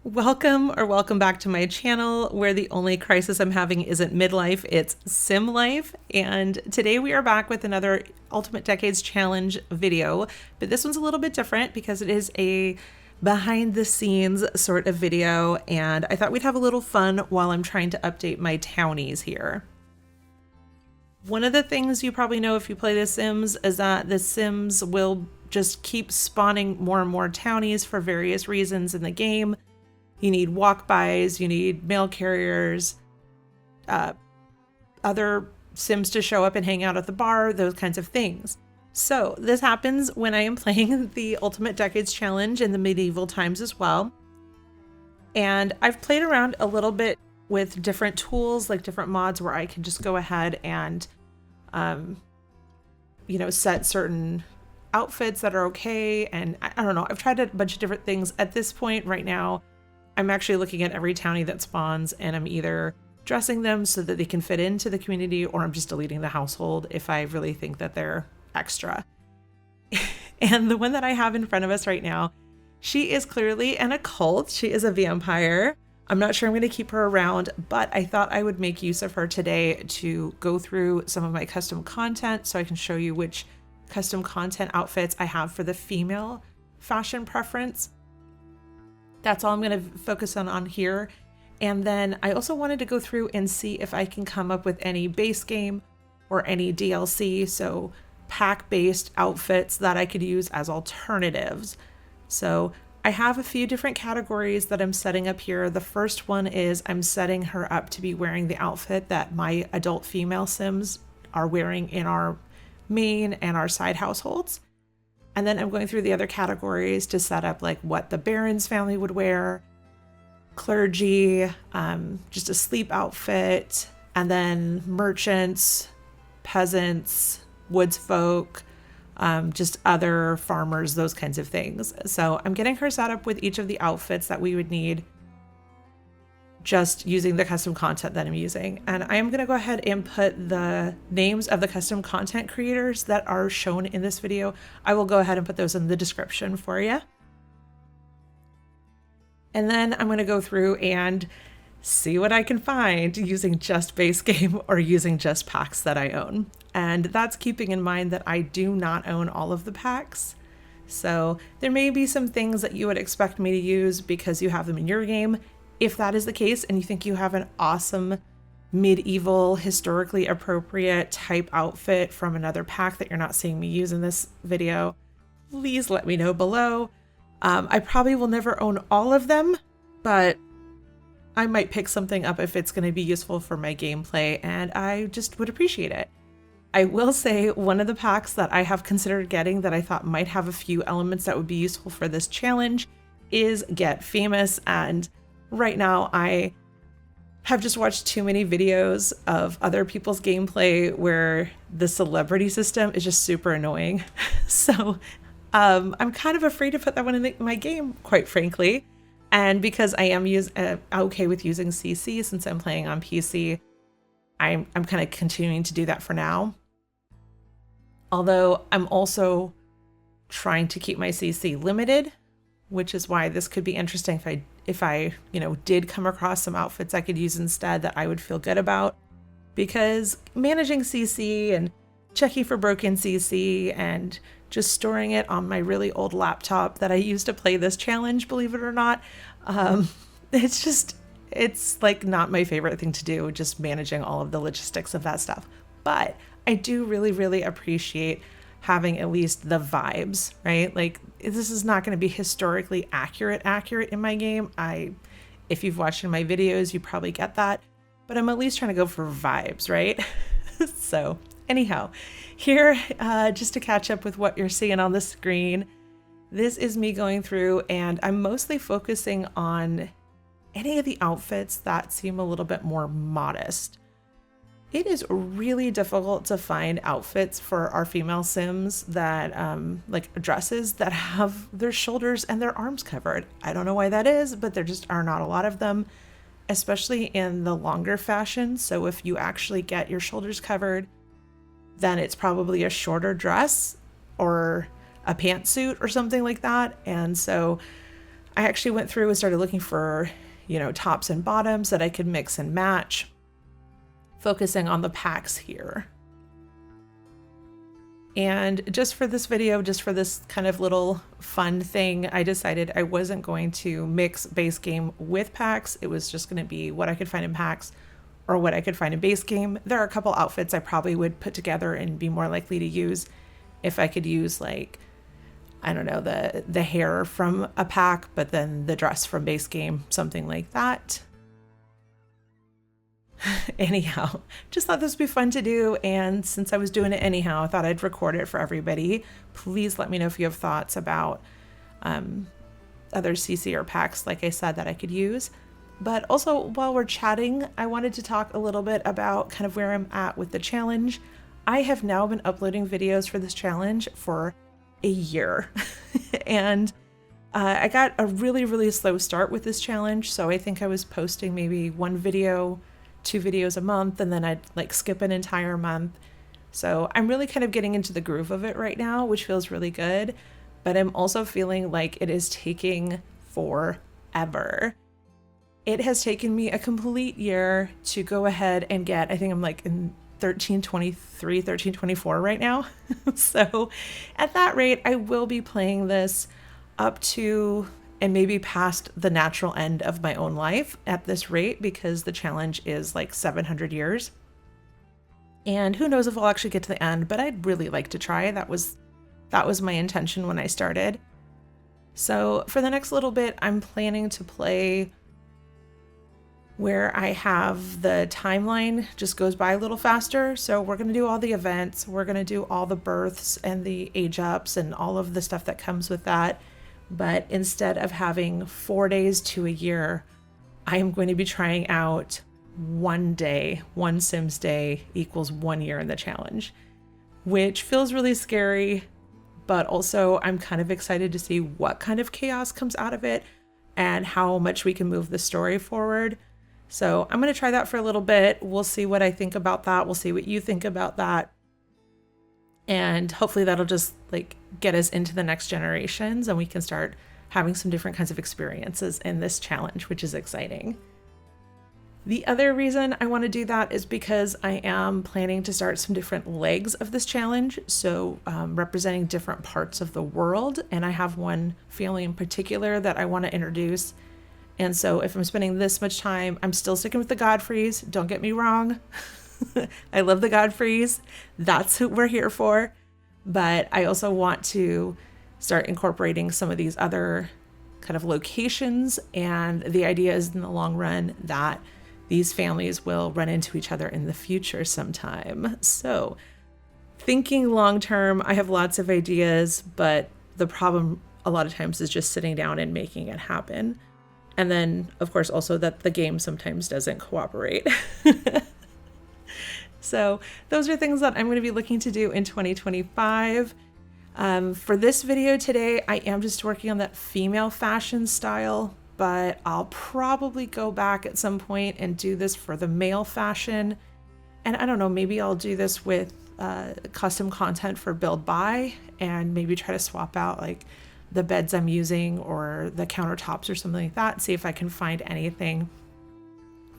Welcome back to my channel where the only crisis I'm having isn't midlife, it's sim life. And today we are back with another Ultimate Decades Challenge video, but this one's a little bit different because it is a behind the scenes sort of video. And I thought we'd have a little fun while I'm trying to update my townies here. One of the things you probably know if you play The Sims is that The Sims will just keep spawning more and more townies for various reasons in the game. You need walk-bys, you need mail carriers, other Sims to show up and hang out at the bar, those kinds of things. So this happens when I am playing the Ultimate Decades Challenge in the medieval times as well. And I've played around a little bit with different tools, like different mods where I can just go ahead and, set certain outfits that are okay. And I don't know, I've tried a bunch of different things. At this point right now, I'm actually looking at every townie that spawns and I'm either dressing them so that they can fit into the community or I'm just deleting the household if I really think that they're extra. And the one that I have in front of us right now, she is clearly an occult. She is a vampire. I'm not sure I'm going to keep her around, but I thought I would make use of her today to go through some of my custom content so I can show you which custom content outfits I have for the female fashion preference. That's all I'm going to focus on here. And then I also wanted to go through and see if I can come up with any base game or any DLC, so pack-based outfits that I could use as alternatives. So I have a few different categories that I'm setting up here. The first one is I'm setting her up to be wearing the outfit that my adult female Sims are wearing in our main and our side households. And then I'm going through the other categories to set up like what the Baron's family would wear, clergy, just a sleep outfit, and then merchants, peasants, woods folk, just other farmers, those kinds of things. So I'm getting her set up with each of the outfits that we would need just using the custom content that I'm using. And I am going to go ahead and put the names of the custom content creators that are shown in this video. I will go ahead and put those in the description for you. And then I'm going to go through and see what I can find using just base game or using just packs that I own. And that's keeping in mind that I do not own all of the packs. So there may be some things that you would expect me to use because you have them in your game. If that is the case and you think you have an awesome medieval, historically appropriate type outfit from another pack that you're not seeing me use in this video, please let me know below. I probably will never own all of them, but I might pick something up if it's going to be useful for my gameplay, and I just would appreciate it. I will say one of the packs that I have considered getting that I thought might have a few elements that would be useful for this challenge is Get Famous, and right now I have just watched too many videos of other people's gameplay where the celebrity system is just super annoying. So I'm kind of afraid to put that one in my game, quite frankly. And because I am okay with using CC since I'm playing on PC, I'm kind of continuing to do that for now. Although I'm also trying to keep my CC limited, which is why this could be interesting if I did come across some outfits I could use instead that I would feel good about. Because managing CC and checking for broken CC and just storing it on my really old laptop that I used to play this challenge, believe it or not, it's like not my favorite thing to do, just managing all of the logistics of that stuff. But I do really, really appreciate having at least the vibes, right? Like this is not going to be historically accurate in my game. If you've watched my videos, you probably get that, but I'm at least trying to go for vibes, right? So anyhow, here, just to catch up with what you're seeing on the screen, this is me going through and I'm mostly focusing on any of the outfits that seem a little bit more modest. It is really difficult to find outfits for our female Sims that, like dresses that have their shoulders and their arms covered. I don't know why that is, but there just are not a lot of them, especially in the longer fashion. So if you actually get your shoulders covered, then it's probably a shorter dress or a pantsuit or something like that. And so I actually went through and started looking for, tops and bottoms that I could mix and match, focusing on the packs here. And just for this video, just for this kind of little fun thing, I decided I wasn't going to mix base game with packs. It was just going to be what I could find in packs or what I could find in base game. There are a couple outfits I probably would put together and be more likely to use if I could use, like, I don't know, the hair from a pack, but then the dress from base game, something like that. Anyhow, just thought this would be fun to do, and since I was doing it anyhow, I thought I'd record it for everybody. Please let me know if you have thoughts about other CC or packs, like I said, that I could use. But also, while we're chatting, I wanted to talk a little bit about kind of where I'm at with the challenge. I have now been uploading videos for this challenge for a year, and I got a really slow start with this challenge, so I think I was posting maybe 1 video, 2 videos a month, and then I'd like skip an entire month. So I'm really kind of getting into the groove of it right now, which feels really good, but I'm also feeling like it is taking forever. It has taken me a complete year to go ahead and get, I think I'm like in 1323, 1324 right now. So at that rate, I will be playing this up to and maybe past the natural end of my own life at this rate, because the challenge is like 700 years. And who knows if I'll actually get to the end, but I'd really like to try. That was my intention when I started. So for the next little bit, I'm planning to play where I have the timeline just goes by a little faster. So we're going to do all the events. We're going to do all the births and the age ups and all of the stuff that comes with that. But instead of having 4 days to a year, I am going to be trying out 1 day, 1 Sims day equals 1 year in the challenge, which feels really scary, but also I'm kind of excited to see what kind of chaos comes out of it and how much we can move the story forward. So I'm going to try that for a little bit. We'll see what I think about that. We'll see what you think about that. And hopefully that'll just like get us into the next generations and we can start having some different kinds of experiences in this challenge, which is exciting. The other reason I want to do that is because I am planning to start some different legs of this challenge. So representing different parts of the world. And I have one family in particular that I want to introduce. And so if I'm spending this much time, I'm still sticking with the Godfreys. Don't get me wrong. I love the Godfreys. That's who we're here for. But I also want to start incorporating some of these other kind of locations. And the idea is in the long run that these families will run into each other in the future sometime. So thinking long term, I have lots of ideas, but the problem a lot of times is just sitting down and making it happen. And then, of course, also that the game sometimes doesn't cooperate. So those are things that I'm going to be looking to do in 2025. For this video today, I am just working on that female fashion style, but I'll probably go back at some point and do this for the male fashion. And I don't know, maybe I'll do this with custom content for build buy and maybe try to swap out like the beds I'm using or the countertops or something like that. See if I can find anything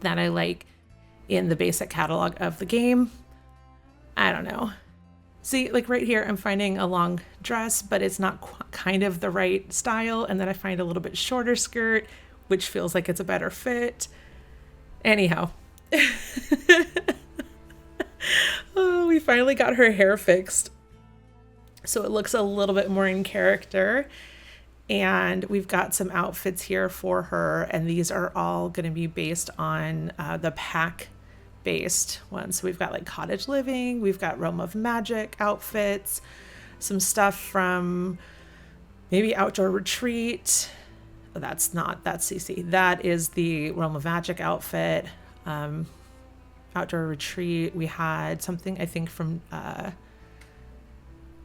that I like in the basic catalog of the game. I don't know. See, like right here, I'm finding a long dress, but it's not kind of the right style. And then I find a little bit shorter skirt, which feels like it's a better fit. Anyhow. Oh, we finally got her hair fixed, so it looks a little bit more in character. And we've got some outfits here for her, and these are all going to be based on the pack based ones. So we've got like cottage living, we've got realm of magic outfits, some stuff from maybe outdoor retreat. Oh, that's CC. That is the realm of magic outfit. Outdoor retreat. We had something I think from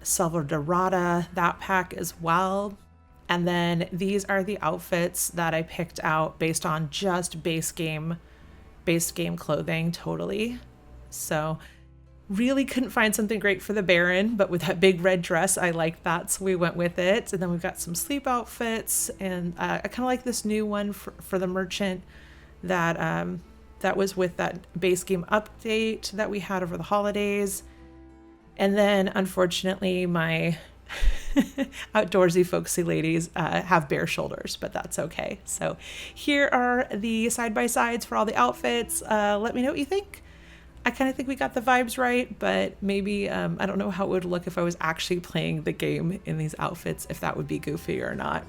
Selva Dorada, that pack as well. And then these are the outfits that I picked out based on just base game clothing totally. So Really couldn't find something great for the Baron, but with that big red dress, I liked that, so we went with it. And then we've got some sleep outfits, and I kind of like this new one for the merchant that that was with that base game update that we had over the holidays. And then, unfortunately, my outdoorsy, folksy ladies have bare shoulders, but that's okay. So here are the side-by-sides for all the outfits. Let me know what you think. I kind of think we got the vibes right, but maybe I don't know how it would look if I was actually playing the game in these outfits, if that would be goofy or not.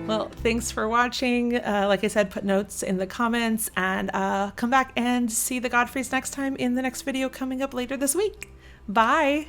Well, thanks for watching. Like I said, put notes in the comments, and come back and see the Godfreys next time in the next video coming up later this week. Bye!